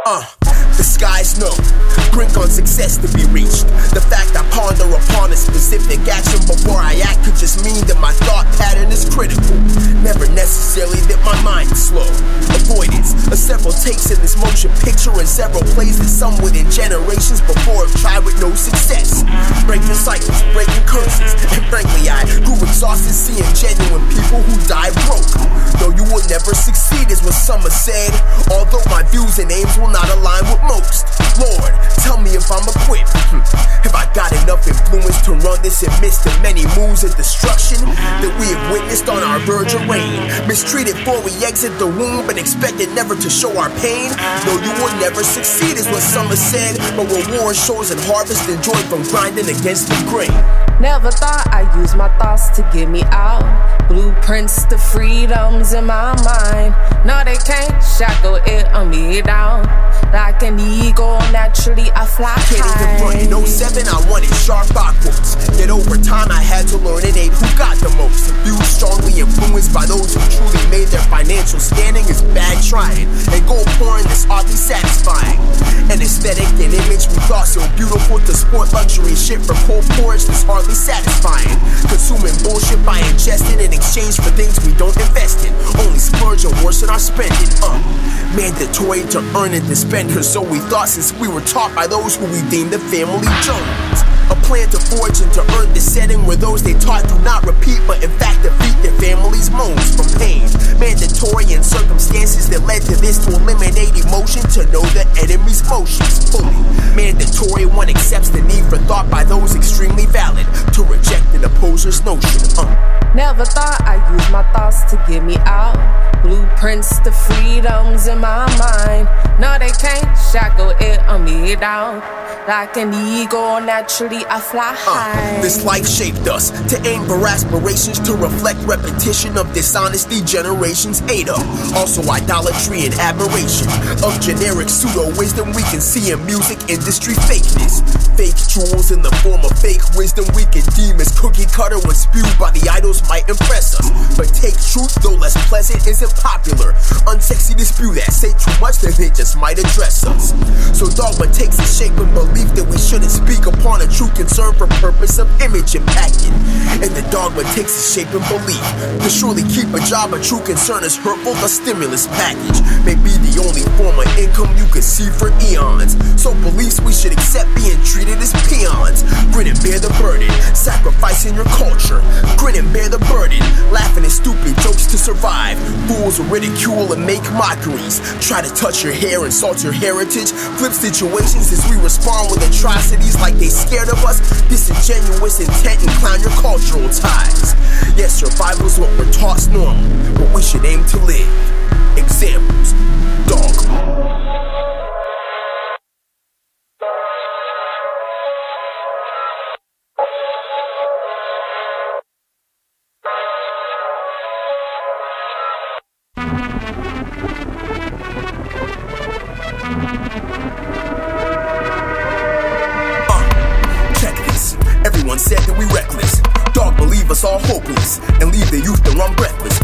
The skies know, brink on success to be reached. The fact I ponder upon a specific action before I act could just mean that my thought pattern is critical. Never necessarily that my mind is slow. Avoidance of several takes in this motion picture and several plays that some within generations before have tried with no success. Breaking cycles, breaking curses, and frankly I grew exhausted seeing genuine people who die broke. Though you will never succeed is what some have said, although my views and aims will not align with most. Lord, tell me if I'm equipped. Have I got enough influence to run this amidst the many moves of destruction that we have witnessed on our verge of reign? Mistreated before we exit the womb and expected never to show our pain. Though you will never succeed is what some have said, but reward shows and harvest enjoy from grinding against the grain. Never thought I'd use my thoughts to get me out. Blueprints to freedoms in my mind. No, they can't shackle it on me down. Like an eagle, naturally I fly high. Can't even run in 07, I wanted sharp quotes. Yet over time I had to learn innate who got the most. Views strongly influenced by those who truly made their financial standing is bad trying. And gold pouring is oddly satisfying. An aesthetic and image we thought so beautiful to sport luxury shit for cold porridge that's hardly satisfying. Consuming bullshit by ingesting in exchange for things we don't invest in. Only splurge and worsen our spending. Mandatory to earn and to spend her, so we thought since we were taught by those who we deemed the family Jones. A plan to forge and to earn the setting where those they taught do not repeat but in fact defeat their families' moans from pain. Mandatory and circumstances that led to this to eliminate emotion to know the enemy's motions fully. Mandatory one accepts the need for thought by those extremely valid to reject an opposer's notion. Never thought I'd use my thoughts to get me out. Blueprints to freedoms in my mind. No, they can't shackle it on me down. Like an eagle, naturally I fly high. This life shaped us to aim for aspirations to reflect repetition of dishonesty generations ate up. Also idolatry and admiration of generic pseudo-wisdom we can see in music industry fakeness. Fake jewels in the form of fake wisdom we can deem as cookie cutter when spewed by the idols might impress us. But take truth though less pleasant isn't popular. Unsexy to spew that, say too much that they just might address us. So dogma takes a shape and belief that we shouldn't speak upon a true concern for purpose of image impacted. And the dogma takes a shape and belief to surely keep a job a true concern is hurtful. The stimulus package may be the only form of income you can see for eons. So beliefs we should accept being treated as peons. Grin and bear the burden, sacrificing your culture. Grin and bear the burden, laughing at stupid jokes to survive. Fools ridicule and make mockeries. Try to touch your hair, insult your heritage. Flip situations as we respond with atrocities like they scared of us. Disingenuous intent and clown your cultural ties. Yes, survival's what we're taught's normal, but we should aim to live. Examples, Dogma. Everyone said that we reckless. Dog believe us all hopeless and leave the youth to run breathless.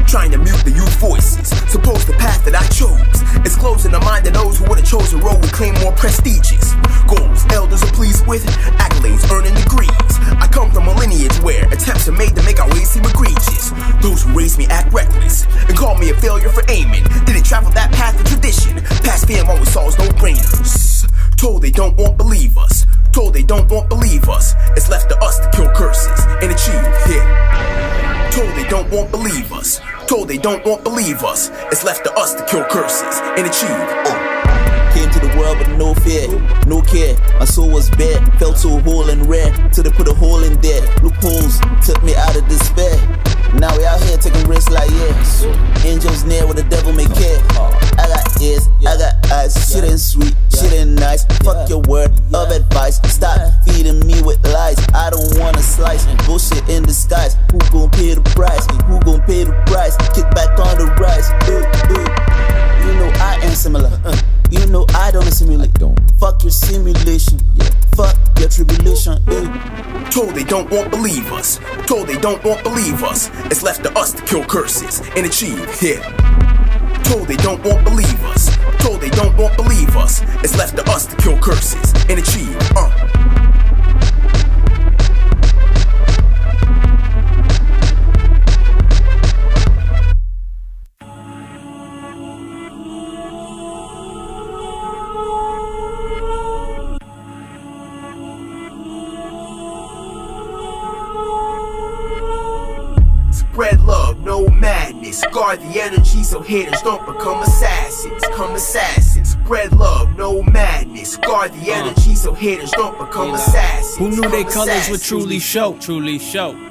Trying to mute the youth voices. Suppose the path that I chose is closing the mind of those who would have chosen a road we claim more prestigious. Goals elders are pleased with, accolades earning degrees. I come from a lineage where attempts are made to make our ways seem egregious. Those who raised me act reckless and call me a failure for aiming. Didn't travel that path of tradition. Past fam always saw as no-brainers. Told they don't want believe us. Told they don't want believe us. It's left to us to kill curses and achieve, yeah. Told they don't want believe us. Told they don't want believe us. It's left to us to kill curses and achieve. Came to the world with no fear, no care. My soul was bare, felt so whole and rare. Till they put a hole in there. Loopholes took me out of despair. Now we out here taking risks like angels near where the devil may care. I got ears, I got eyes. Shit ain't sweet, shit ain't nice. Fuck your word of advice. Stop feeding me with lies. I don't wanna slice bullshit in disguise. Who gon' pay the price? Who gon' pay the price? Kick back on the rise. You know I ain't similar. You know I don't assimilate. Fuck your simulation. Fuck your tribulation. Told they don't want believe us. Told they don't want believe us. It's left to us to kill curses and achieve, yeah. Told they don't want believe us. Told they don't want believe us. It's left to us to kill curses and achieve. Spread love, no madness. Guard the energy so haters don't become assassins. Come assassins. Spread love, no madness. Guard the energy so haters don't become assassins. Who knew their colors would truly show?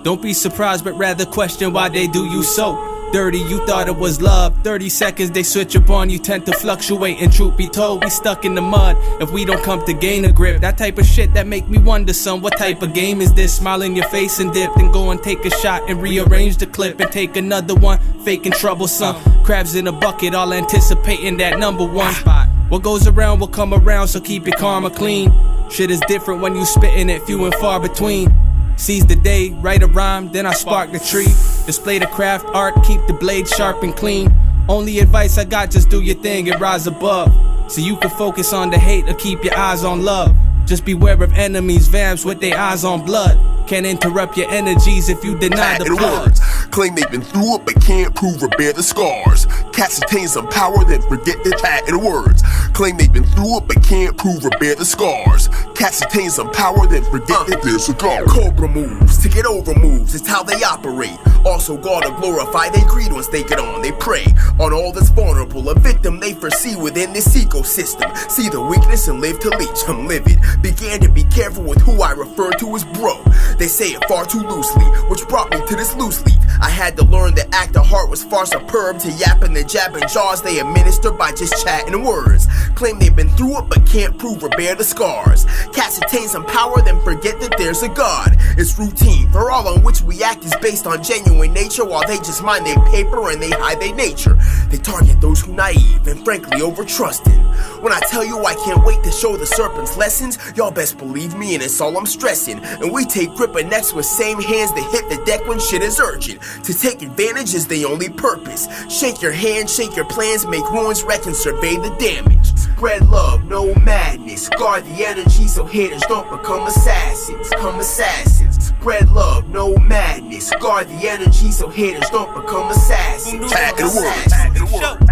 Don't be surprised, but rather question why they do you so. Dirty, you thought it was love. 30 seconds they switch up on you, tend to fluctuate. And truth be told, we stuck in the mud if we don't come to gain a grip. That type of shit that make me wonder, son, what type of game is this? Smile in your face and dip, then go and take a shot and rearrange the clip and take another one, faking troublesome. Crabs in a bucket, all anticipating that number one spot. What goes around will come around, so keep your karma clean. Shit is different when you spitting it, few and far between. Seize the day, write a rhyme, then I spark the tree. Display the craft art, keep the blade sharp and clean. Only advice I got, just do your thing and rise above. So you can focus on the hate or keep your eyes on love. Just beware of enemies, vamps with their eyes on blood. Can't interrupt your energies if you deny the blood. Words. Claim they've been through it but can't prove or bear the scars. Cats attain some power then forget the chat in words. Claim they've been through it but can't prove or bear the scars. Cats attain some power then forget that there's a God. Cobra moves to get over moves, it's how they operate. Also gotta glorify they greed once they get on. They prey on all that's vulnerable, a victim they foresee within this ecosystem. See the weakness and live to leech. I'm livid. Began to be careful with who I refer to as bro. They say it far too loosely, which brought me to this loose leaf. I had to learn that act of heart was far superb to yapping the jabbing jaws they administer by just chatting words. Claim they've been through it but can't prove or bear the scars. Cats attain some power then forget that there's a God. It's routine, for all on which we act is based on genuine nature, while they just mind their paper and they hide their nature. They target those who naive and frankly over trusting. When I tell you I can't wait to show the serpent's lessons, y'all best believe me and it's all I'm stressing. And we take grip and next with same hands that hit the deck when shit is urgent. To take advantage is the only purpose. Shake your hand, shake your plans, make ruins wreck and survey the damage. Spread love, no madness. Guard the energy so haters don't become assassins. Come assassins. Spread love, no madness. Guard the energy so haters don't become assassins. Back in the world.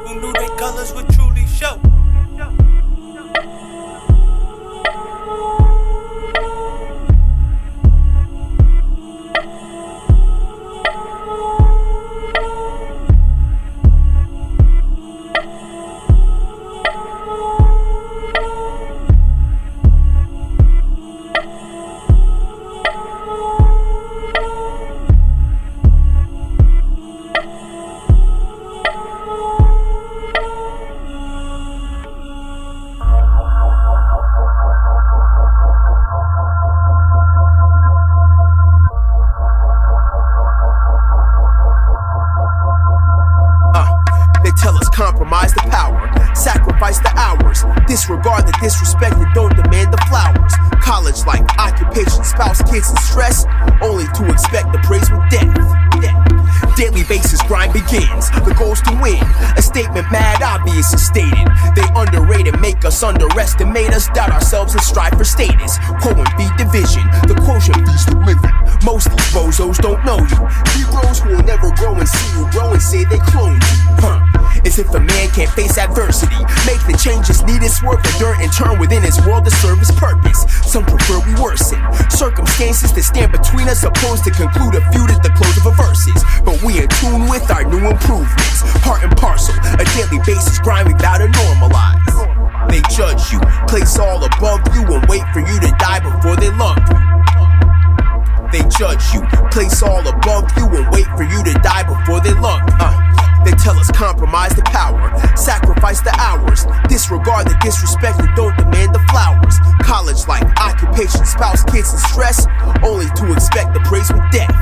Who knew their colors would truly show? Compromise the power, sacrifice the hours, disregard the disrespect and don't demand the flowers. College life, occupation, spouse, kids and stress, only to expect the praise with death. Daily basis grind begins, the goal's to win. A statement mad obvious is stated. They underrate and make us underestimate us, doubt ourselves and strive for status. Quote and feed division, the quotient feeds the living. Most of these bozos don't know you. Negroes who will never grow and see you grow and say they clone you. As if a man can't face adversity, make the changes needed, swerve the dirt and turn within his world to serve his purpose. Some prefer we worsen circumstances that stand between us, opposed to conclude a feud at the close of a verses. But we in tune with our new improvements, part and parcel, a daily basis grind without a normalize. They judge you, place all above you, and wait for you to die before they love you. They judge you, place all above you, and wait for you to die before they love you. They tell us compromise the power, sacrifice the hours, disregard the disrespect and don't demand the flowers. College life, occupation, spouse, kids and stress, only to expect the praise with death.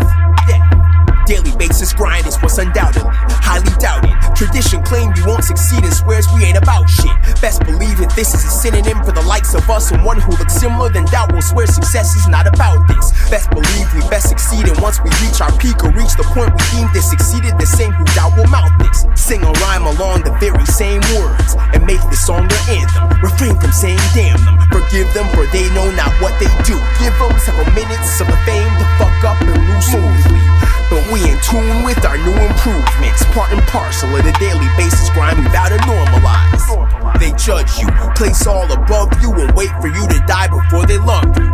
Daily basis grind is what's undoubtedly highly doubted. Tradition claim you won't succeed and swears we ain't about shit. Best believe that this is a synonym for the likes of us, and one who looks similar then doubt will swear success is not about this. Best believe we best succeed, and once we reach our peak or reach the point we deemed this succeeded, the same who doubt will mouth this. Sing a rhyme along the very same words and make this song their anthem. Refrain from saying damn them, forgive them for they know not what they do. Give them several minutes of the fame to fuck up and lose smoothly. But we in tune with our new improvements, part and parcel of the daily basis grind we vow to normalize. They judge you, place all above you, and wait for you to die before they love you.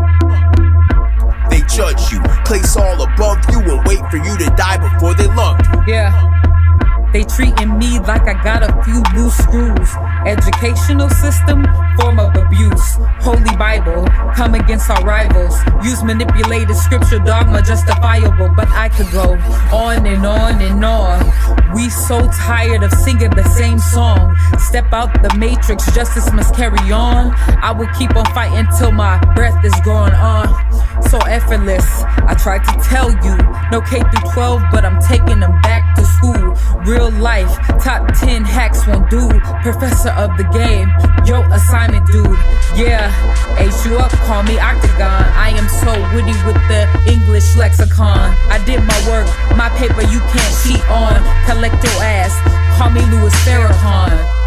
They judge you, place all above you, and wait for you to die before they love you. Yeah. They treating me like I got a few loose screws. Educational system, form of abuse. Holy Bible, come against our rivals. Use manipulated scripture, dogma justifiable. But I could go on and on and on. We so tired of singing the same song. Step out the matrix, justice must carry on. I will keep on fighting till my breath is going on. So effortless, I tried to tell you. No K through 12, but I'm taking them back to school. Real life, top 10 hacks won't do. Professor of the game, yo assignment dude. Yeah, age you up, call me Octagon. I am so witty with the English lexicon. I did my work, my paper you can't cheat on. Collect your ass, call me Louis Farrakhan.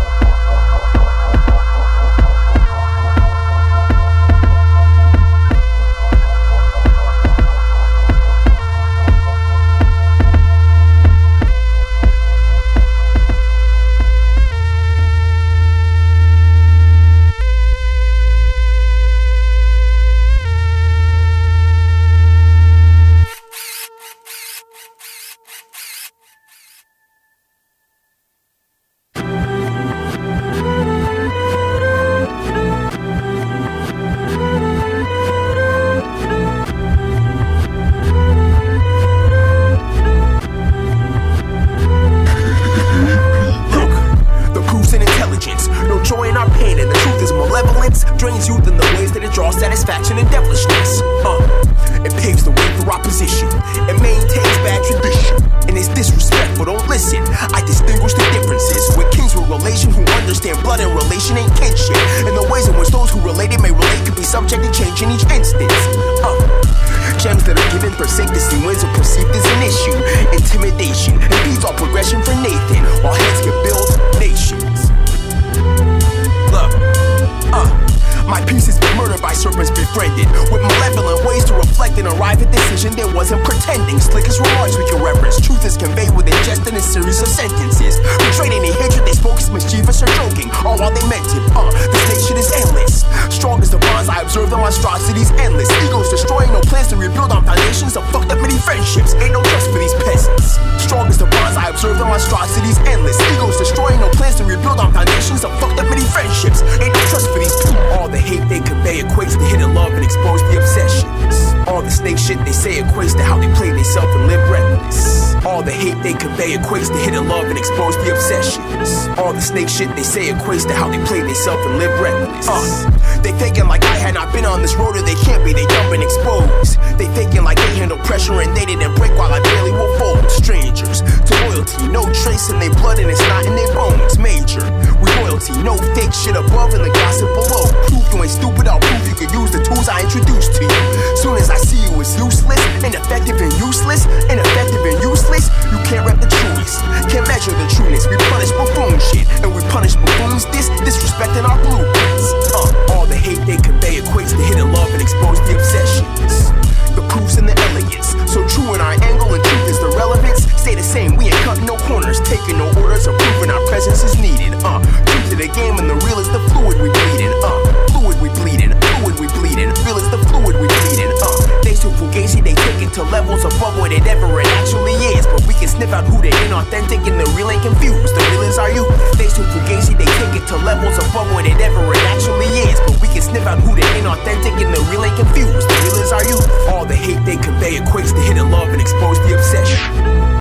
Snake shit they say equates to how they play themselves and live reckless. They thinking like I had not been on this road, or they can't be, they dumb and exposed. They thinking like they handle pressure and they didn't break while I barely will fold. Strangers to loyalty, no trace in their blood and it's not in their bones. Major, we royalty, no fake shit above and the gossip below. Proof you ain't stupid, I'll prove you can use the tools I introduced to you. Soon as I see you as useless, ineffective and useless, ineffective and useless, you can't rep the truest, can't measure the trueness. We punish buffoon shit, and we punish buffoons disrespecting our blueprints. All the hate they convey equates to hidden love and expose the obsessions. The proofs and the elegance, so true in our angle and truth is the relevance. Stay the same, we ain't cutting no corners, taking no orders, or proving our presence is needed. Truth to the game and the real is the fluid we bleeding. Fluid we bleeding, fluid we bleeding. Real is the fluid we bleeding. They so fugazi, they take it to levels above what it ever it actually is. But we can sniff out who they inauthentic and the real ain't confused. The real is our youth. They so fugazi, they take it to levels above what it ever it actually is. But we can sniff out who they inauthentic and the real ain't confused. The real is our youth. All the hate they convey equates to hidden love and expose the obsession.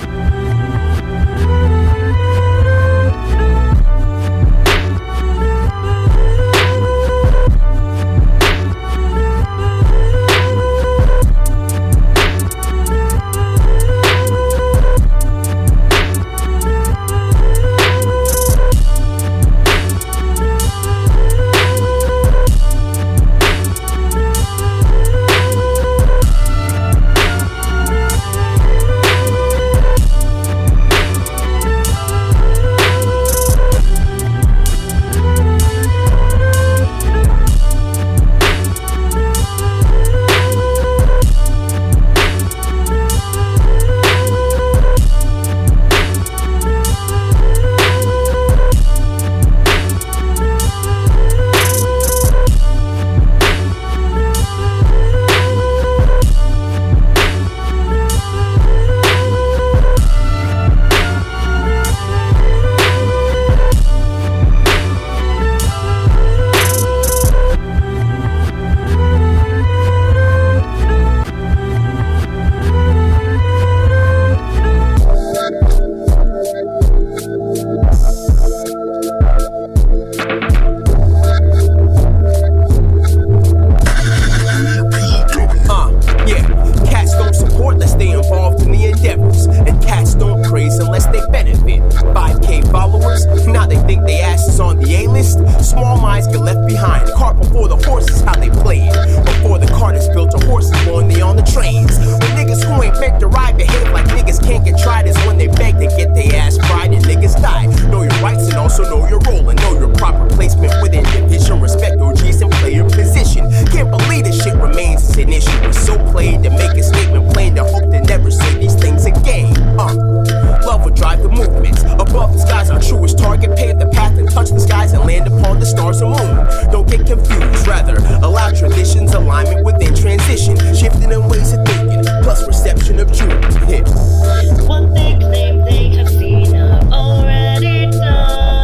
missed. Small minds get left behind. Cart before the horse is how they play it. Before the cart is built, a horse is born, they on the trains. When niggas who ain't meant to ride behave like niggas can't get tried is when they beg to get their ass fried and niggas die. Know your rights and also know your role and know your proper placement within division. Respect OGs and play your position. Can't believe this shit remains as an issue. It's so played to make a statement plain to hope to never say these things again. Love will drive the movements. Above the skies, our truest target. Pave the path and touch the skies and land upon the stars and moon. Don't get confused, rather allow traditions alignment within transition. Shifting in ways of thinking, plus perception of truth. Yeah. What they claim they have seen, I've already done.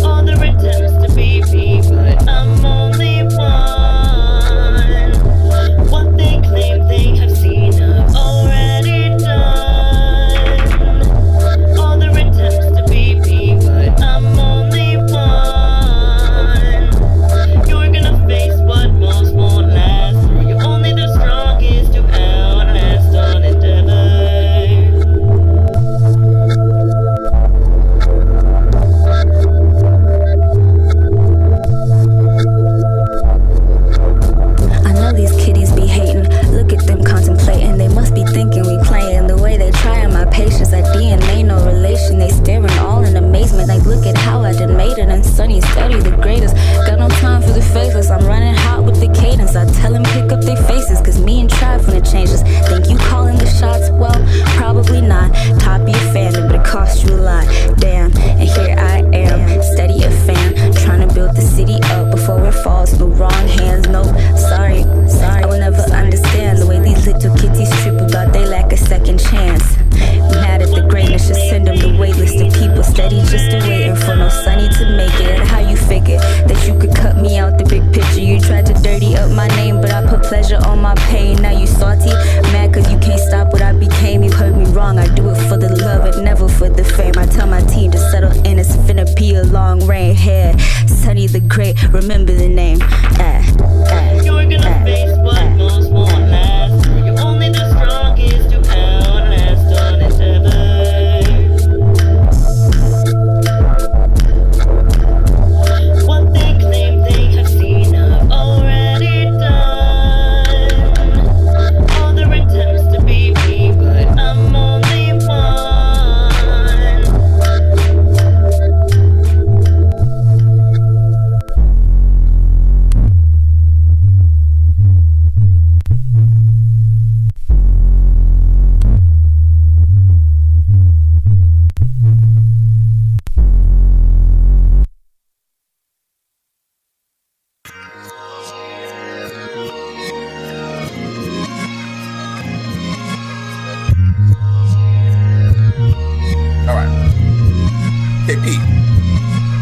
All the attempts to be me, but I'm only one. What they claim they have seen, I've already done. All the attempts to be me, but I'm only one. You're gonna face what most won't last through. You're only the strongest to outlast all endeavor. I know these kiddies be hating. Look at them contemplating. They must be thinking we playing. The way they trying my patience, that DNA no relation. They staring all in amazement. Like look at how I done made it. And Sunnie steady the greatest. Got no time for the faceless. I'm running hot with the cadence. I tell them pick up their faces, cause me and Tribe finna change this. Think you calling the shots? Well, probably not. Top of your fandom, but it cost you a lot. Damn, and here I am, steady a fan, trying to build the city up before it falls. No wrong hands, no, sorry. I will never understand the way these little kitties trip about they lack a second chance. Mad at the greatness, just send them the wait list of people steady just a waiting for no Sunnie to make it. And how you figure that you could cut me out the big picture? You tried to dirty up my name, but I put pleasure on my pain. Now you salty, mad cause you can't stop what I became. You heard me wrong, I do it for the love and never for the fame. I tell my team to settle in, it's finna be a long rain here. Sunnie the Great, remember the name. You're gonna face what most won't last through. You're only the strongest to outlast all endeavor. What they claim they have seen, I've already done. All their attempts to be me, but I'm only one.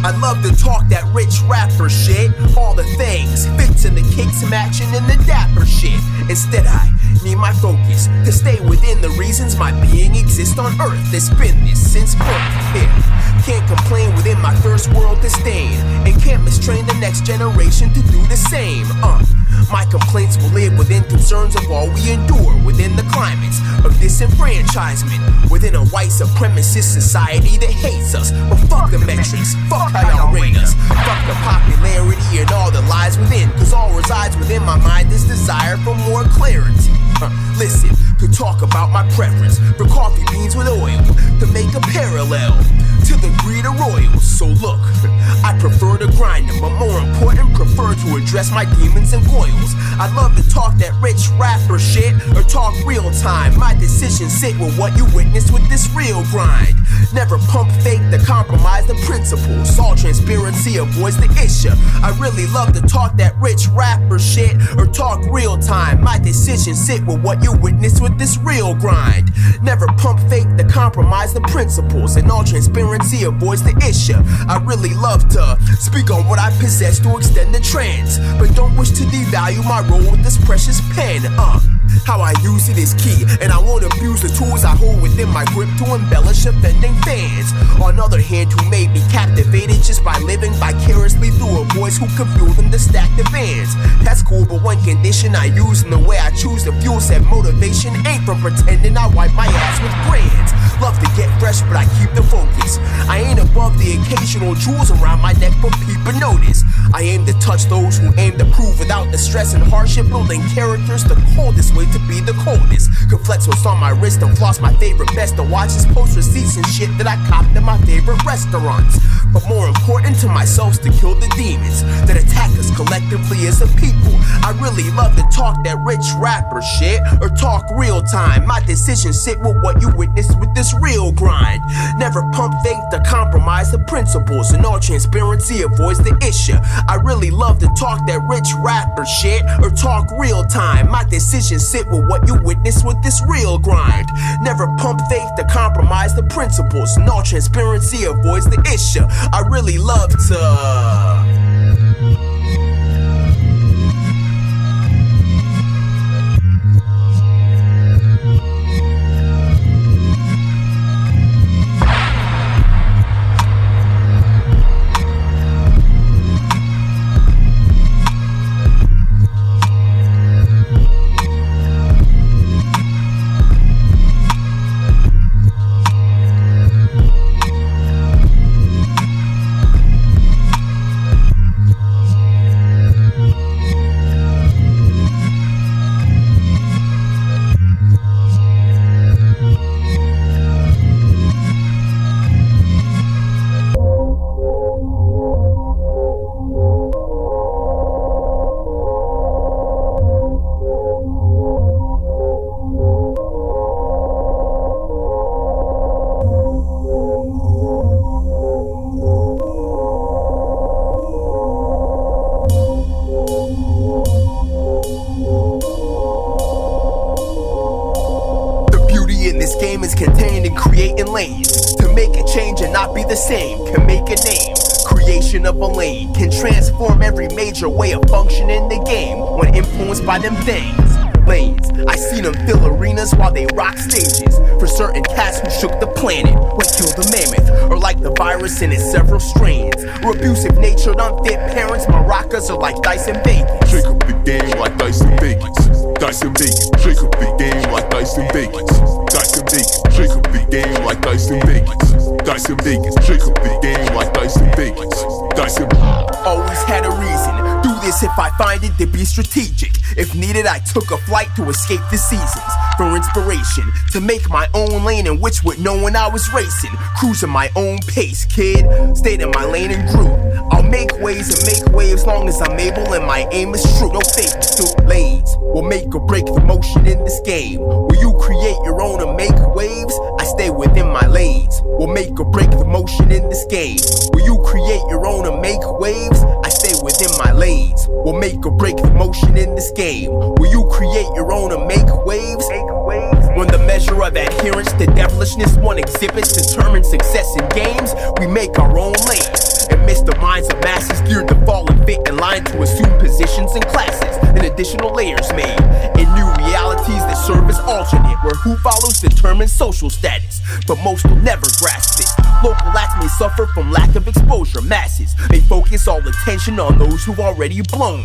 I love to talk that rich rapper shit. All the things, fits and the kicks matching in the dapper shit. Instead I need my focus to stay within the reasons my being exists on earth. It's been this since birth, yeah. Can't complain within my first world disdain, and can't mistrain the next generation to do the same. My complaints will live within concerns of all we endure within the climates of disenfranchisement within a white supremacist society that hates us. But fuck the metrics, fuck how y'all rate us, fuck the popularity and all that lies within, cause all resides within my mind this desire for more clarity. Listen, to talk about my preference for coffee beans with oil, to make a parallel to the greed of royals. So look, I prefer to grind them, but more important, prefer to address my demons and coils. I love to talk that rich rapper shit, or talk real time. My decisions sit with what you witness with this real grind. Never pump fake to compromise the principles. All transparency avoids the issue. I really love to talk that rich rapper shit, or talk real time. My decisions sit with what you witness with this real grind. Never pump fake to compromise the principles, and all transparency avoids the issue. I really love to speak on what I possess to extend the trends, but don't wish to devalue my role with this precious pen. How I use it is key, and I won't abuse the tools I hold within my grip to embellish offending fans. On the other hand, who may be captivated just by living vicariously through a voice who can fuel them to stack the bands. That's cool, but one condition I use in the way I choose to fuel said motivation ain't from pretending I wipe my ass with brands. Love to get fresh, but I keep the focus. I ain't above the occasional jewels around my neck, but people notice. I aim to touch those who aim to prove without the stress and hardship. Building characters, the coldest way to be the coldest. Could flex what's on my wrist and floss my favorite best. To watch his post receipts and shit that I copped at my favorite restaurants. But more important to myself's to kill the demons that attack us collectively as a people. I really love to talk that rich rapper shit, or talk real time. My decisions sit with what you witnessed with this real grind. Never pump faith to compromise the principles. In all transparency avoids the issue. I really love to talk that rich rapper shit, or talk real time. My decisions sit with what you witnessed with this real grind. Never pump faith to compromise the principles. In all transparency avoids the issue. I really love to way of functioning the game when influenced by them things. Lanes, I seen them fill arenas while they rock stages for certain cats who shook the planet, what killed the mammoth, or like the virus in its several strains, or abusive natured unfit parents. Maracas are like dice and bacon. Shake up the game like dice and bacon. Dice and bacon. Shake up the game like dice and bacon. Dice and bacon. Shake up the game like dice and bacon. Dice and bacon. Shake up the game like dice and bacon. Dice and always had a reason. Do this if I find it to be strategic. If needed, I took a flight to escape the seasons for inspiration, to make my own lane in which would know when I was racing, cruising my own pace, kid. Stayed in my lane and grew. I'll make waves and make waves long as I'm able and my aim is true. No fake lanes will make or break the motion in this game. Will you create your own and make waves? I stay within my lanes. Will make or break the motion in this game. Will you create your own and make waves? I stay within my lanes. Will make or break the motion in this game. Will you create your own and make waves? When the measure of adherence to devilishness one exhibits determines success in games, we make our own lanes. Amidst the minds of masses geared to fall and fit in line to assume positions and classes, and additional layers made in new realities that serve as alternate, where who follows determines social status, but most will never grasp it. Local acts may suffer from lack of exposure. Masses may focus all attention on those who've already blown.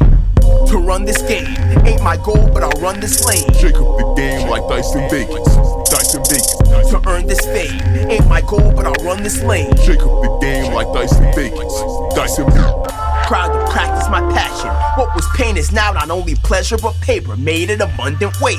To run this game ain't my goal, but I'll run this lane. Shake up the game like dice and bacon. Dice and bacon. To earn this fame ain't my goal, but I'll run this lane. Shake up the game like dice and bacon. Dice and bacon. Proud to practice my passion. What was pain is now not only pleasure, but paper made in abundant ways.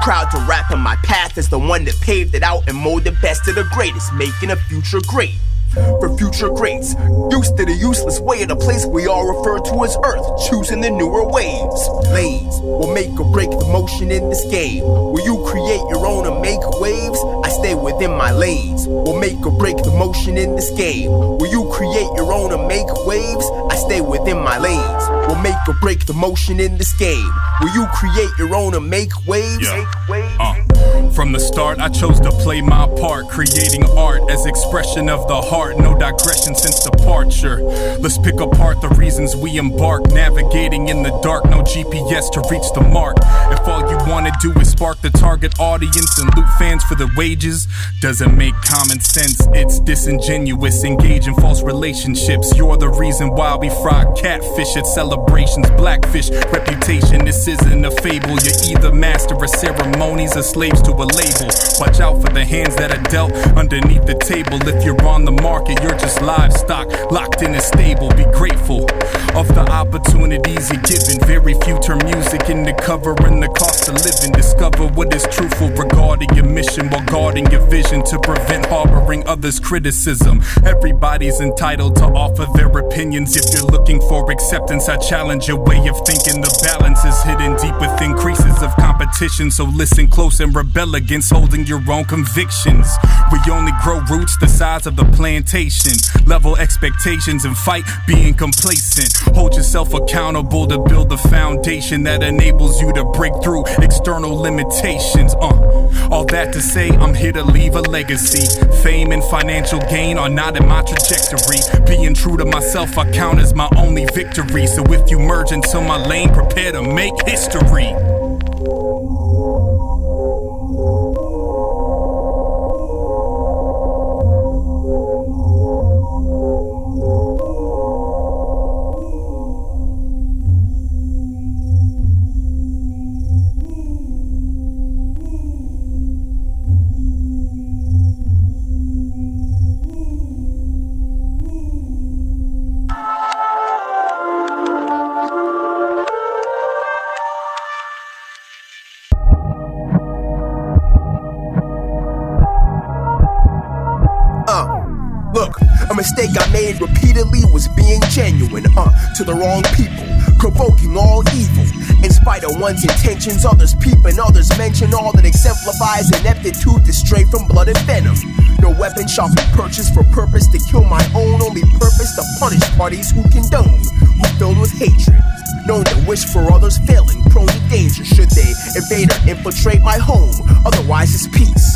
Proud to rap in my path as the one that paved it out and molded best of the greatest, making a future great. For future greats, used to the useless way of the place we all refer to as Earth, choosing the newer waves. Lanes will make or break the motion in this game. Will you create your own and make waves? I stay within my lanes. Will make or break the motion in this game. Will you create your own and make waves? I stay within my lanes. Will make or break the motion in this game. Will you create your own and make waves? From the start, I chose to play my part, creating art as expression of the heart. No digression since departure. Let's pick apart the reasons we embark, navigating in the dark. No GPS to reach the mark. If all you wanna do is spark the target audience and loot fans for the wages, doesn't make common sense. It's disingenuous. Engage in false relationships. You're the reason why we fry catfish at celebrations. Blackfish reputation. This isn't a fable. You're either master of ceremonies or slave slaves to a label. Watch out for the hands that are dealt underneath the table. If you're on the market, you're just livestock, locked in a stable. Be grateful of the opportunities you're given. Very few turn music into covering the cost of living. Discover what is truthful regarding your mission while guarding your vision to prevent harboring others' criticism. Everybody's entitled to offer their opinions. If you're looking for acceptance, I challenge your way of thinking. The balance is hidden deep within creases of competition, so listen close and rebel against holding your own convictions. We only grow roots the size of the plantation. Level expectations and fight being complacent. Hold yourself accountable to build the foundation that enables you to break through external limitations. All that to say, I'm here to leave a legacy. Fame and financial gain are not in my trajectory. Being true to myself I count as my only victory. So if you merge into my lane, prepare to make history. A mistake I made repeatedly was being genuine, to the wrong people, provoking all evil. In spite of one's intentions, others peep and others mention all that exemplifies ineptitude to stray from blood and venom. No weapon shall be purchased for purpose to kill my own, only purpose to punish parties who condone, who filled with hatred. Known to wish for others failing, prone to danger should they invade or infiltrate my home, otherwise it's peace.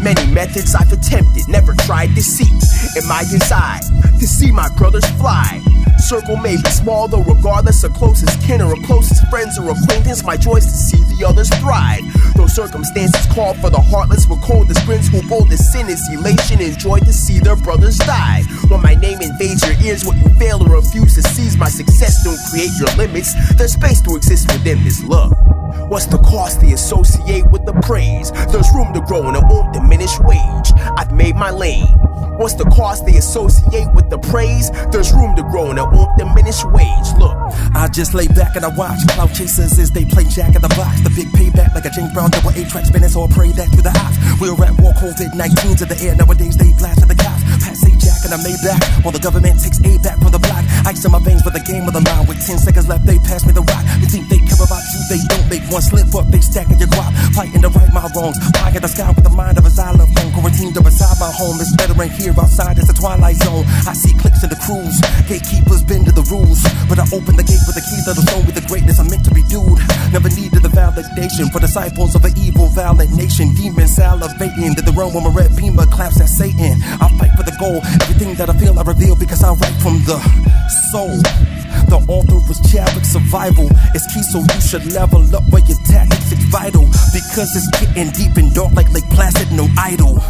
Many methods I've attempted, never tried deceit. In my desire to see my brothers fly. Circle may be small, though regardless of closest kin or closest friends or acquaintance, my joy is to see the others thrive. Though circumstances call for the heartless with coldest grins, who boldest sin is elation and joy to see their brothers die. When my name invades your ears, what you fail or refuse to seize my success, don't create your limits. There's space to exist within this love. What's the cost they associate with the praise? There's room to grow and it won't diminish wage. I've made my lane. What's the cost they associate with the praise? There's room to grow and it won't diminish wage. Look, I just lay back and I watch cloud chasers as they play Jack in the Box. The big payback like a James Brown double 8-track spinning, so I pray that to the ops. We're at war, COVID-19's in the air. Nowadays they blast at the cops. Pass a Jack and I made back while the government takes aid back from the block. Ice in my veins for the game of the mind. With 10 seconds left, they pass me the rock. You think they care about you? They don't. Make one slip up, they stacking your guap. Fighting to right my wrongs. Pie in the sky with the mind of a xylophone. Quarantined up beside my home. It's better in here, outside it's a twilight zone. I see cliques in the crews. Gatekeepers bend to the rules, but I open the gate with the keys that will show me the greatness I'm meant to be, dude. Never needed the validation for disciples of an evil, violent nation. Demons salivating to the realm when my red beamer claps at Satan. I fight for the goal. Everything that I feel I reveal because I write from the soul. The author is Chadwick. Survival is key, so you should level up where your tactics is vital. Because it's getting deep and dark like Lake Placid, no idol.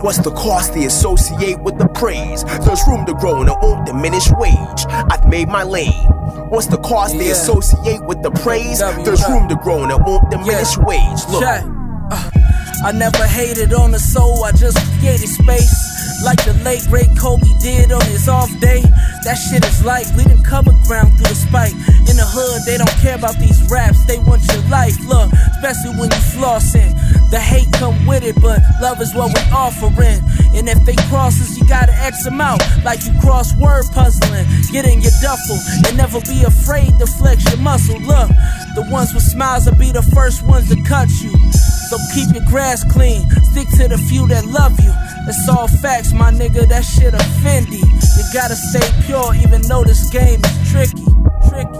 What's the cost they associate with the praise? There's room to grow and it won't diminish wage. I've made my lane. What's the cost they associate with the praise? There's room to grow and it won't diminish wage. Look, I never hated on the soul, I just created space. Like the late great Kobe did on his off day. That shit is like bleeding cover ground through the spike. In the hood, they don't care about these raps, they want your life. Look, especially when you flossing. The hate come with it, but love is what we offering. And if they cross us, you gotta X them out. Like you cross word puzzling. Get in your duffel and never be afraid to flex your muscle. Look, the ones with smiles will be the first ones to cut you. So keep your grass clean, stick to the few that love you. It's all facts, my nigga, that shit offendy. You gotta stay pure even though this game is tricky.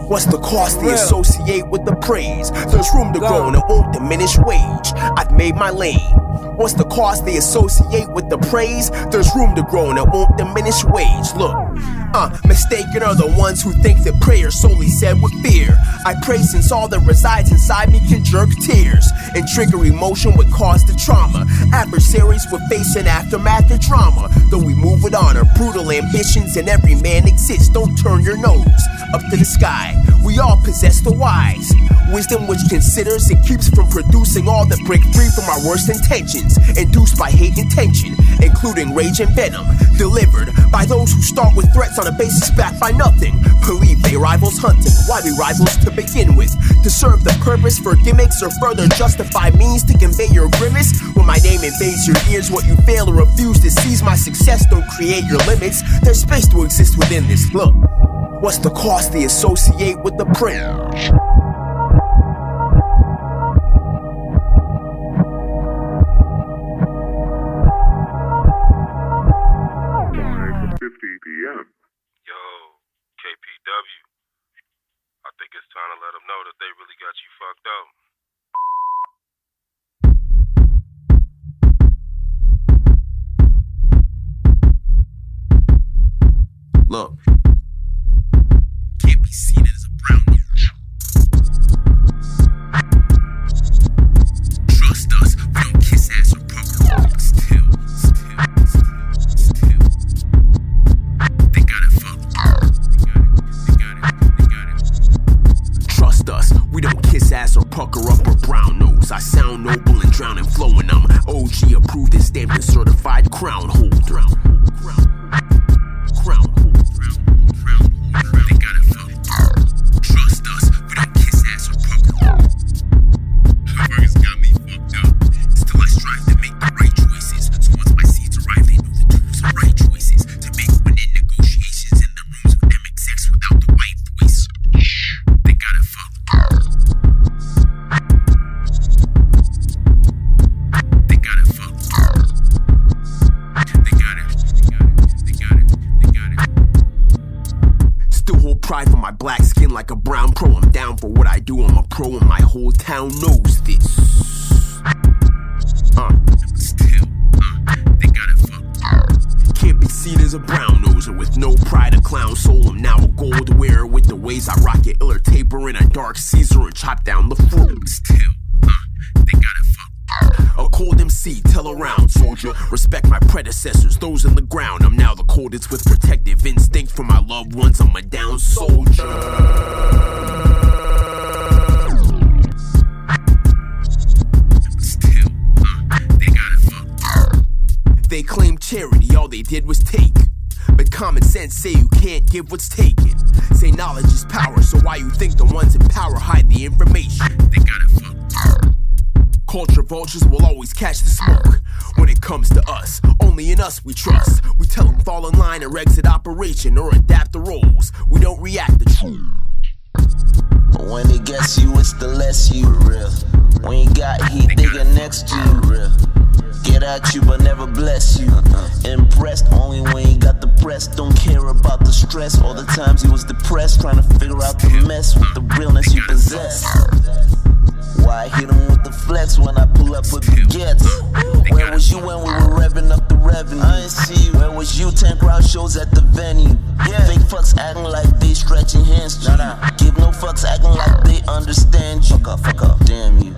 What's the cost they associate with the praise? There's room to grow and it won't diminish wage. I've made my lane. What's the cost they associate with the praise? There's room to grow and it won't diminish wage. Look, mistaken are the ones who think that prayer solely said with fear. I pray since all that resides inside me can jerk tears and trigger emotion with cause to trauma. Adversaries will face an aftermath of drama. Though we move with honor, brutal ambitions and every man exists. Don't turn your nose up to the sky We all possess the wise wisdom which considers and keeps from producing all that break free from our worst intentions, induced by hate and tension, including rage and venom, delivered by those who start with threats on a basis backed by nothing. Believe they rivals hunting. Why be rivals to begin with? To serve the purpose for gimmicks or further justify means to convey your grimace? When my name invades your ears, what you fail or refuse to seize my success don't create your limits. There's space to exist within this. Look, what's the cost they associate with the print? Trying to let them know that they really got you fucked up. Look, can't be seen as a brown note. Trust us, we don't kiss ass or poker. Still, they got it fucked up. Trust us, we don't kiss ass or pucker up or brown nose. I sound noble and drown in flowing. I'm OG approved and stamped and certified crown holder. Crown holder. They got it fucked up. Trust us, we don't kiss ass or pucker up. Motherfuckers got me fucked up. Still I strive to make the right choices. So once my seeds arrive, they know the tools are right choices to make winning negotiations in the rooms with them execs without the white voice. They got it fucked up. They got it fucked up. They got it. Still hold pride for my black skin like a brown pro. I'm down for what I do, I'm a pro and my whole town knows this. Still, they got it fucked up. Can't be seen as a brown noser with no pride, a clown soul. I'm now a gold wearer with the ways I rock it, iller taper in a dark Caesar and chop down the fruit. Still, they got it fucked up. A cold MC, tell around, soldier. Respect my predecessors, those in the ground. I'm now the coldest with protective instinct for my loved ones. I'm a down soldier. Still, they got it fucked up. They claim charity, all they did was take. But common sense say you can't give what's taken. Say knowledge is power, so why you think the ones in power hide the information? They got it fucked up. Culture vultures will always catch the smoke. When it comes to us, only in us we trust. We tell them fall in line or exit operation or adapt the roles. We don't react to truth. When it gets you, it's the less you real. When you got heat, they get next to you real. Get at you but never bless you. Impressed only when you got the press. Don't care about the stress. All the times you was depressed, trying to figure out the mess with the realness you possess. Why hit him with the flex when I pull up with baguettes? Where was you when we were revving up the revenue? I ain't see you. Where was you 10 crowd shows at the venue? Fake fucks acting like they stretching hands to you. Give no fucks acting like they understand you. Fuck up, damn you.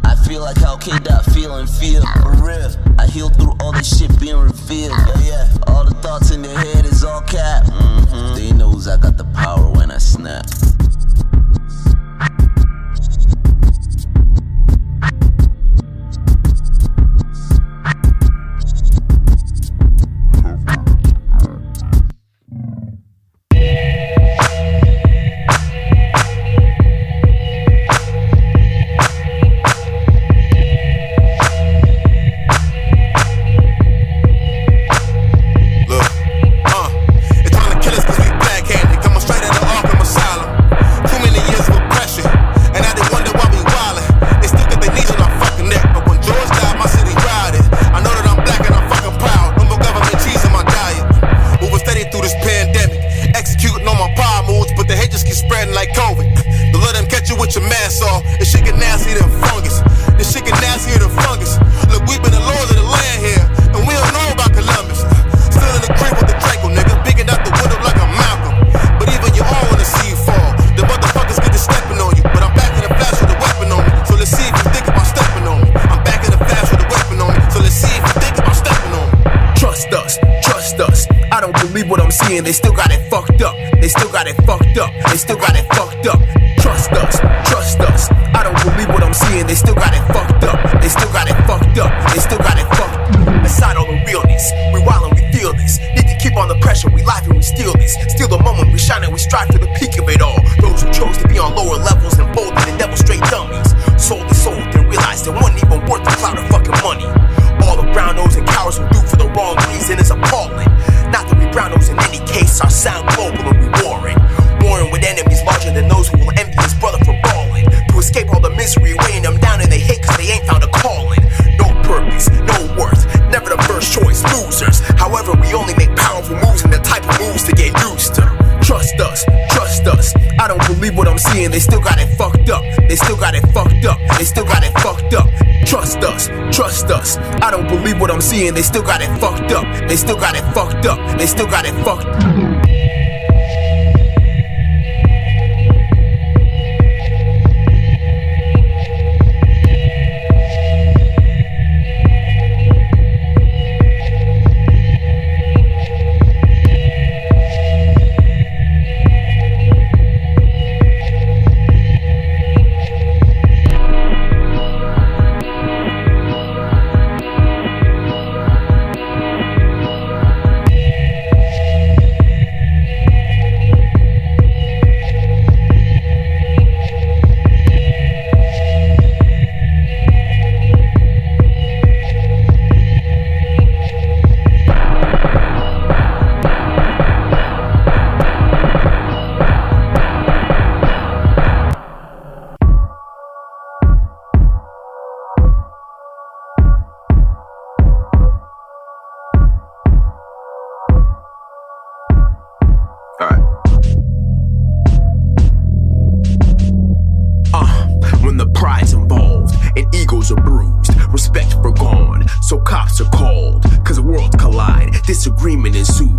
I feel like how K-Dot feel and feel. For real, I heal through all this shit being revealed. Yeah. All the thoughts in their head is all cap. They knows I got the power when I snap. They still got it fucked up. They still got it fucked up. they still got it fucked up. Trust us, trust us. I don't believe what I'm seeing, they still got it fucked up. They still got it fucked up, they still got it fucked up. Aside all the realness, we wild and we feel this. Need to keep on the pressure, we live and we steal this. Steal the moment, we shine and we strive to the peak of it all. Those who chose to be on lower levels and folded and devil straight dummies. Sold and realized it wasn't even worth the clout of fucking money. All the brown nose and cowards who do for the wrong reason is appalling. Not that we brown nose in any case, our sound global and we warring. Warring with enemies larger than those who will envy his brother for balling. To escape all the misery, weighing them down and they hate cause they ain't found a calling. No purpose, no worth, never the first choice, losers. However, we only make powerful moves and the type of moves to get used to. Trust us, trust us. I don't believe what I'm seeing, they still got it fucked up. They still got it fucked up, they still got it fucked up. Trust us, trust us. I don't believe what I'm seeing, they still got it fucked up. They still got it fucked up, they still got it fucked up. When the pride's involved and egos are bruised, respect for gone, so cops are called. Cause worlds collide, disagreement ensues.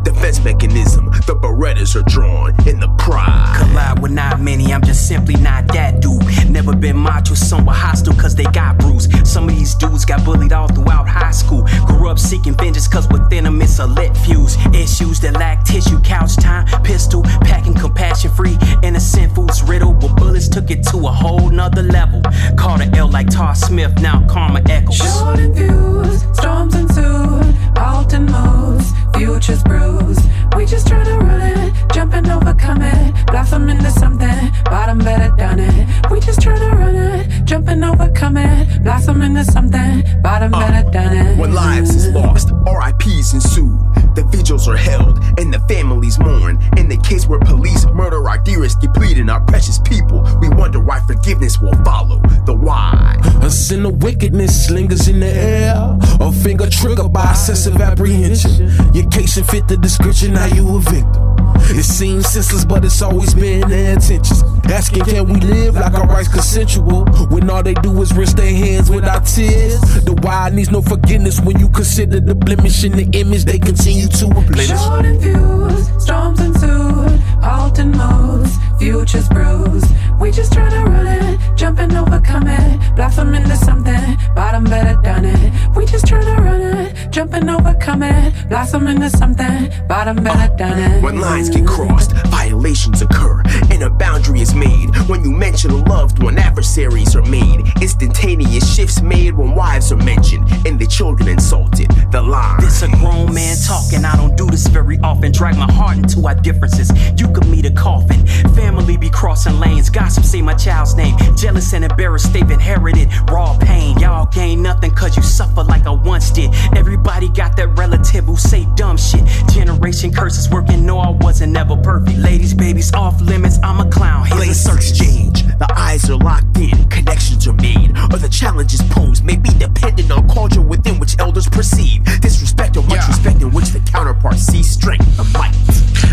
Defense mechanism, the Berettas are drawn in the pride. Collide with not many, I'm just simply not that dude. Never been macho, somewhat hostile cause they got bruised. Some of these dudes got bullied all throughout high school. Grew up seeking vengeance cause within them it's a lit fuse. Issues that lack tissue, couch time, pistol, packing compassion free. Innocent fools riddled with bullets took it to a whole nother level. Caught an L like Tar Smith, now karma echoes. Short and fused, storms ensued, Alton moves, futures bruised. We just try to run it, jump and overcome it, blossom into something, bottom better done it. We just try to run it, jump and overcome it, blossom into something, bottom better done it. When lives is lost, RIPs ensue. The vigils are held and the families mourn. In the case where police murder our dearest, depleting our precious people, we wonder why forgiveness will follow. The why. A sin of wickedness lingers in the air, a finger triggered by excessive apprehension. Your case should fit the description, now you a victim. It seems senseless, but it's always been their intentions. Asking, can we live like our rights consensual, when all they do is rinse their hands with our tears? The why needs no forgiveness when you consider the blemish in the image they continue to replenish. Short and fused, storms ensued, Alton moves, futures bruised. We just try to run it, jump and overcome it, blossom into something, bottom better done it. We just try to run it, jump and overcome it, blossom into something, bottom better done it. When lines get crossed, violations occur, and a boundary is made. When you mention a loved one, adversaries are made. Instantaneous shifts made when wives are mentioned, and the children insulted. The line. This a grown man talking, I don't do this very often. Drag my heart into our differences, you could meet a coffin. Family be crossing lanes, gossip say my child's name. Jealous and embarrassed, they've inherited raw pain. Y'all gain nothing cause you suffer like I once did. Everybody got that relative who say dumb shit. Generation curses working, no I wasn't never perfect. Ladies, babies off limits, I'm a clown. Here's a search exchange, the eyes are locked in, connections are made, or the challenges posed may be dependent on culture within which elders perceive disrespect or much respect in which the counterpart sees strength and might.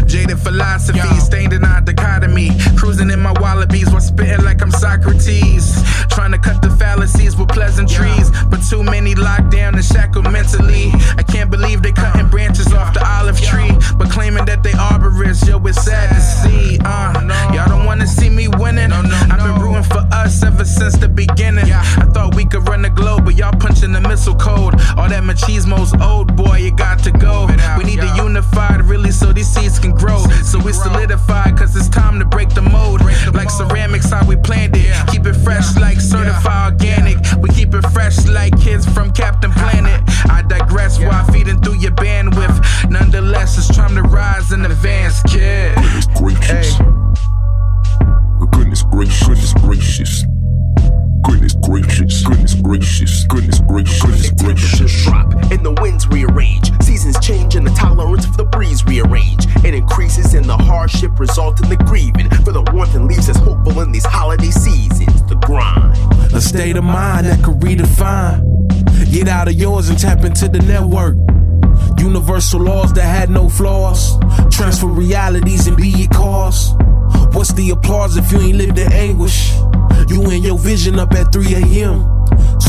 Jaded philosophy, stained in our dichotomy, cruising in my wallabies while spitting like I'm Socrates, trying to cut the fallacies with pleasantries, but too many locked down and shackled mentally. I can't believe they cutting branches off the olive tree, but claiming that they arborists. Yo, it's sad to see. Y'all don't wanna see me winning. I've been rooting for us ever since the beginning. I thought we could run the globe, but y'all punching the missile code. All All that machismo's old, boy, you got to go. We need to unify really so these seeds can grow. So we solidify, cause it's time to break the mold. Like ceramics, how we planned it. Keep it fresh like certified organic. We keep it fresh like kids from Captain Planet. I digress while feeding through your bandwidth. Nonetheless, it's time to rise in advance, kid. Goodness gracious. Goodness gracious. Goodness gracious. Goodness gracious, goodness gracious, goodness gracious, goodness gracious. Drop and the winds rearrange. Seasons change and the tolerance for the breeze rearrange. It increases in the hardship, result in the grieving. For the warmth and leaves us hopeful in these holiday seasons. The grind. A state of mind that could redefine. Get out of yours and tap into the network. Universal laws that had no flaws. Transfer realities and be your cause. What's the applause if you ain't lived in anguish? You and your vision up at 3 a.m.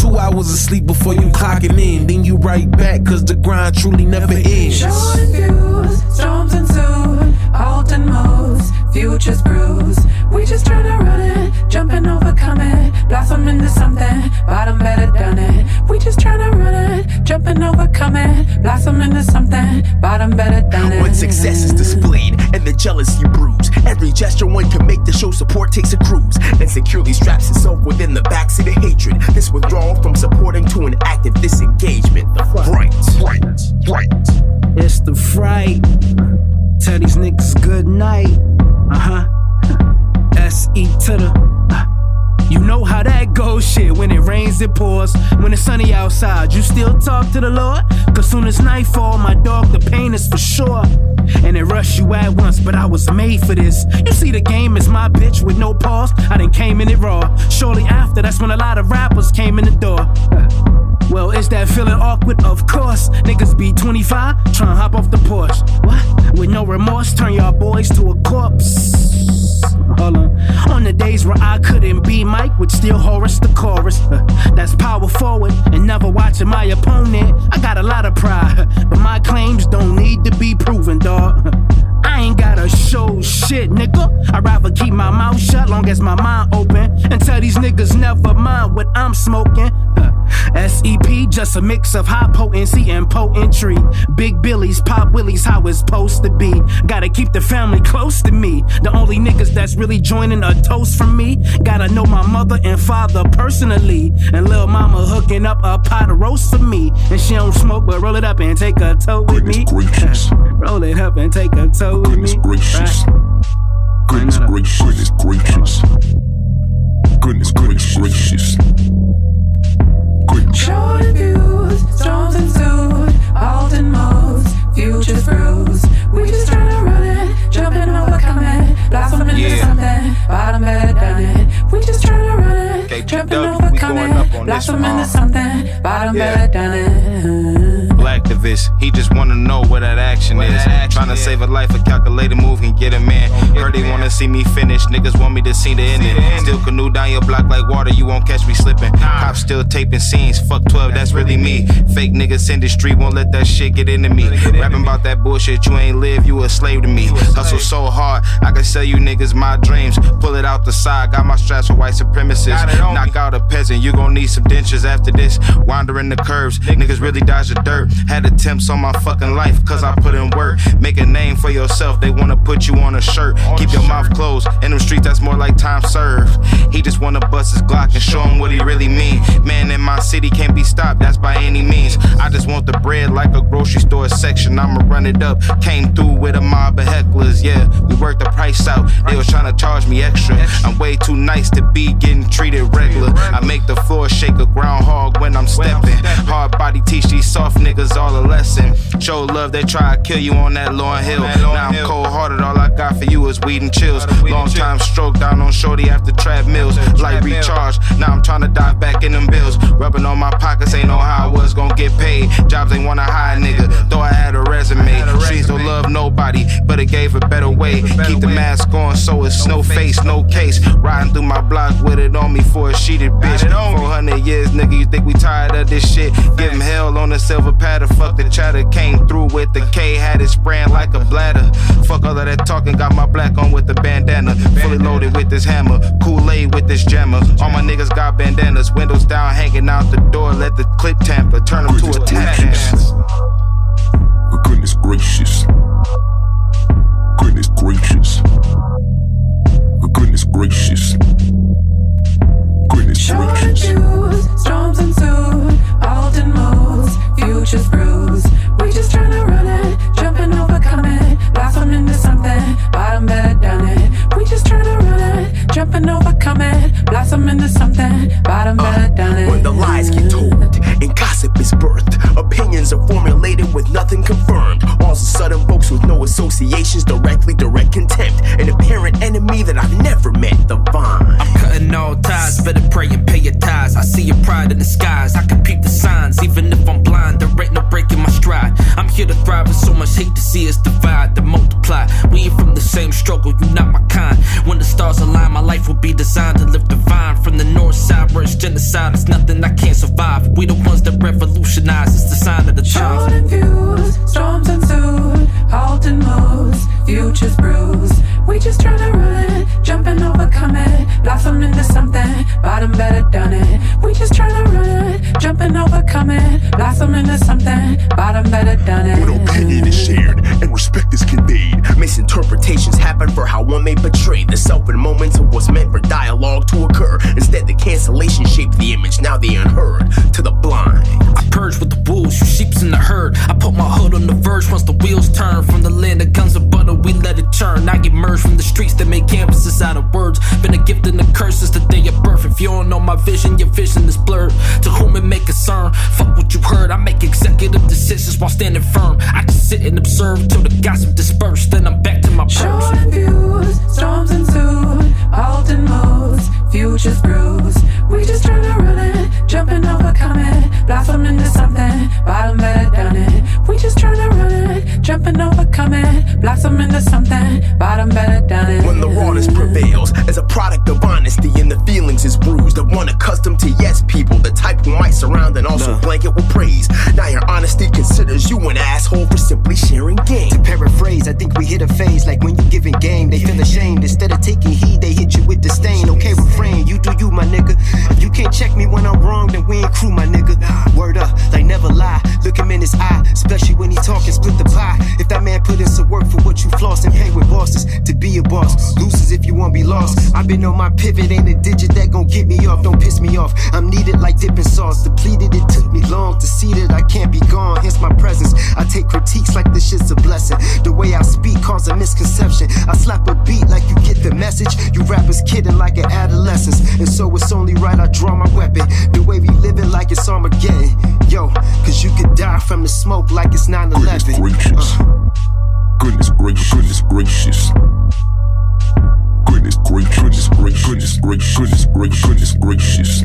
2 hours of sleep before you clocking in. Then you right back cause the grind truly never ends. Short views, storms ensue, halting moves, futures bruise. We just tryna run it, jumping overcome it, blossom into something, bottom better done it. We just tryna run it, jumping overcome it, blossom into something, bottom better done it. When success is displayed and the jealousy brews, every gesture one can make to show support takes a cruise and securely straps itself within the backseat of hatred. This withdrawal from supporting to an active disengagement. The fright. It's the fright. Tell these niggas good night. S.E. to the you know how that goes, shit. When it rains, it pours. When it's sunny outside, you still talk to the Lord? Cause soon as nightfall, my dog, the pain is for sure. And it rushed you at once, but I was made for this. You see the game is my bitch with no pause. I done came in it raw. Shortly after, that's when a lot of rappers came in the door. Well, is that feeling awkward? Of course. Niggas be 25, tryna hop off the porch. What? With no remorse, turn y'all boys to a corpse. Hold on the days where I couldn't be Mike, would still Horace the chorus. That's power forward and never watching my opponent. I got a lot of pride, but my claims don't need to be proven, dawg. I ain't gotta show shit, nigga. I'd rather keep my mouth shut long as my mind open and tell these niggas never mind what I'm smoking. SEP, just a mix of high potency and poetry. Big Billies, Pop Willies, how it's supposed to be. Gotta keep the family close to me. The only niggas that's really joining a toast from me. Gotta know my mother and father personally. And lil' mama hooking up a pot of roast for me. And she don't smoke, but roll it up and take a tote with me. Roll it up and take a tote with me. Gracious. Goodness gracious. Goodness gracious. Goodness gracious. Short views, storms ensued, halting moves, futures bruise. We just tryna run it, jumping overcome it, blossom into something, bottom better done it. We just tryna run it, jumping overcome it, blossom into something, bottom better done it. Activist, he just wanna know where that action is. Trying to save a life, a calculated move can get a man. Heard they wanna see me finish, niggas want me to see the ending. Still canoe down your block like water, you won't catch me slipping. Cops still taping scenes, fuck 12, that's really me. Fake niggas industry won't let that shit get into me. Rapping about that bullshit, you ain't live, you a slave to me. Hustle so hard, I can sell you niggas my dreams. Pull it out the side, got my straps for white supremacists. Knock out a peasant, you gon' need some dentures after this. Wandering the curves, niggas really dodge the dirt. Had attempts on my fucking life, cause I put in work. Make a name for yourself, they wanna put you on a shirt. Keep your mouth closed, in them streets that's more like time served. He just wanna bust his Glock and show him what he really mean. Man in my city can't be stopped, that's by any means. I just want the bread like a grocery store section, I'ma run it up. Came through with a mob of hecklers, yeah. We worked the price out, they was trying to charge me extra. I'm way too nice to be getting treated regular. I make the floor shake a groundhog when I'm stepping. Hard body teach these soft niggas all a lesson. Show love, they try to kill you on that Lauryn Hill. Now I'm cold hearted, all I got for you is weed and chills. Long time stroke down on shorty after trap mills. Like recharge, now I'm trying to dive back in them bills. Rubbing on my pockets, ain't know how I was gonna get paid. Jobs ain't wanna hire nigga, though I had a resume. Streets don't love nobody, but it gave a better way. Keep the mask on so it's no face, no case. Riding through my block with it on me for a sheeted bitch. 400 100 years, nigga, you think we tired of this shit? Give him hell on a silver platter. Fuck the chatter, came through with the K, had it spraying like a bladder. Fuck all of that talking, got my black on with the bandana. Fully loaded with this hammer, Kool-Aid with this jammer. All my niggas got bandanas, windows down, hanging out the door. Let the clip tamper, turn them to a tap dance. Goodness gracious. Goodness gracious. Goodness gracious. Goodness gracious. Storms ensued, Alden moves, futures bruised. We just tryna run it, jumping, overcoming, blossom into something, bottom better done it. We just tryna run it, jumping, overcoming, blossom into something, bottom better done it. When the lies get told and gossip is birthed, opinions are formulated with nothing confirmed. All of a sudden, folks with no associations, direct contempt, an apparent enemy that I've never met, the Vine. I'm cutting all ties, better pray and pay your ties. I see your pride in the skies, I can peep the signs, even if I'm blind, there ain't no breaking my stride. I'm here to thrive with so much hate to see us divide, to multiply. We ain't from the same struggle, you not my kind. When the stars align, my life will be designed to live divine. From the north side where it's genocide, it's nothing I can't survive. We the ones that revolutionize, it's the sign of the times. Short views, storms ensued, halting moves, futures bruised. We just tryna run it, jumping, overcoming, blossom into something, bottom better done it. We just tryna run it, jumping, overcoming, blossom into something, bottom better done it. When opinion is shared and respect is conveyed, misinterpretations happen for how one may portray the self in moments of what's meant for dialogue to occur. Instead, the cancellation shaped the image, now the unheard to the blind. I purge with the wolves, you sheeps in the herd. I put my hood on the verge once the wheels turn. From the land of guns and butter, we let it churn. I emerge from the streets that make canvases out of words. Been a gift and a curse since the day of birth. If you don't know my vision, your vision is blurred. To whom it may concern, fuck what you heard. I make executive decisions while standing firm. I just sit and observe till the gossip dispersed. Then I'm back to my purse. Short views, storms ensued, Alden moves, futures bruised. We just tryna run it, jumping, overcoming, blossom into something, bottom better done it. We just tryna run it, jumping, overcoming, blossom into something, bottom better done it. When the rawness prevails as a product of honesty and the feelings is bruised of one accustomed to yes people, the type who might surround and also blanket with praise. Now your honesty considers you an asshole for simply sharing game. To paraphrase, I think we hit a phase like when you giving game, they feel ashamed. Instead of taking heed, they hit you with disdain. Okay, refrain, you do you, my nigga. If you can't check me when I'm wrong, then we ain't crew, my nigga. Word up, like never lie. Look him in his eye, especially when he talking, split the pie. If that man put in some work for what you floss and pay with bosses, to be a boss, loses if you won't be lost. I've been on my pivot, ain't a digit that gon' get me off. Don't piss me off, I'm needed like dipping sauce. Depleted, it took me long to see that I can't be gone, hence my presence. I take critiques like this shit's a blessing. The way I speak cause a misconception. I slap a beat like you get the message. You rappers kidding like an adolescence, and so it's only right I draw my weapon. The way we living like it's Armageddon. Yo, cause you could die from the smoke like it's 9/11. Goodness gracious. Goodness gracious. Goodness gracious. Goodness gracious. Goodness gracious. Goodness gracious.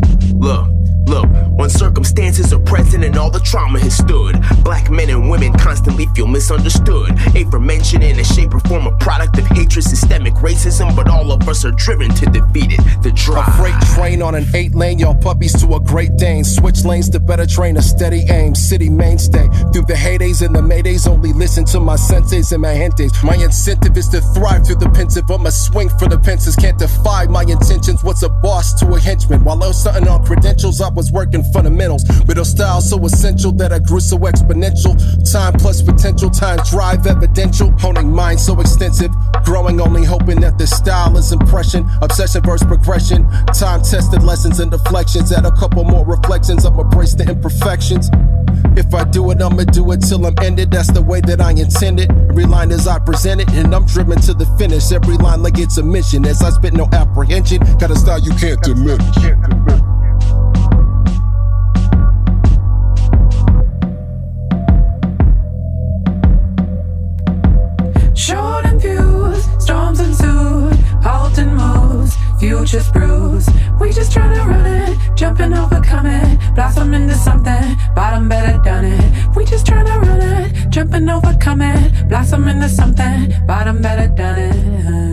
Look, when circumstances are present and all the trauma has stood, black men and women constantly feel misunderstood. Aforementioned in a shape or form a product of hatred, systemic racism, but all of us are driven to defeat it. The drive. A freight train on an 8-lane, y'all puppies to a Great Dane. Switch lanes to better train a steady aim. City mainstay. Through the heydays and the maydays, only listen to my senses and my gentes. My incentive is to thrive through the pensive. I'ma swing for the pences, can't defy my intentions. What's a boss to a henchman? While I was something on credentials, I was working fundamentals. With a style so essential that I grew so exponential. Time plus potential, time drive evidential. Honing mind so extensive, growing only hoping that the style is impression. Obsession versus progression. Time tested lessons and deflections. Add a couple more reflections, I'ma embrace the imperfections. If I do it, I'ma do it till I'm ended. That's the way that I intend it. Every line as I present it, and I'm driven to the finish. Every line like it's a mission. As I spit no apprehension, got a style you can't diminish. Short and views, storms ensued, halting moves, futures bruised. We just tryna run it, jumping, overcoming, blossom into something, bottom better done it. We just tryna run it, jumping, overcoming, blossom into something, bottom better done it.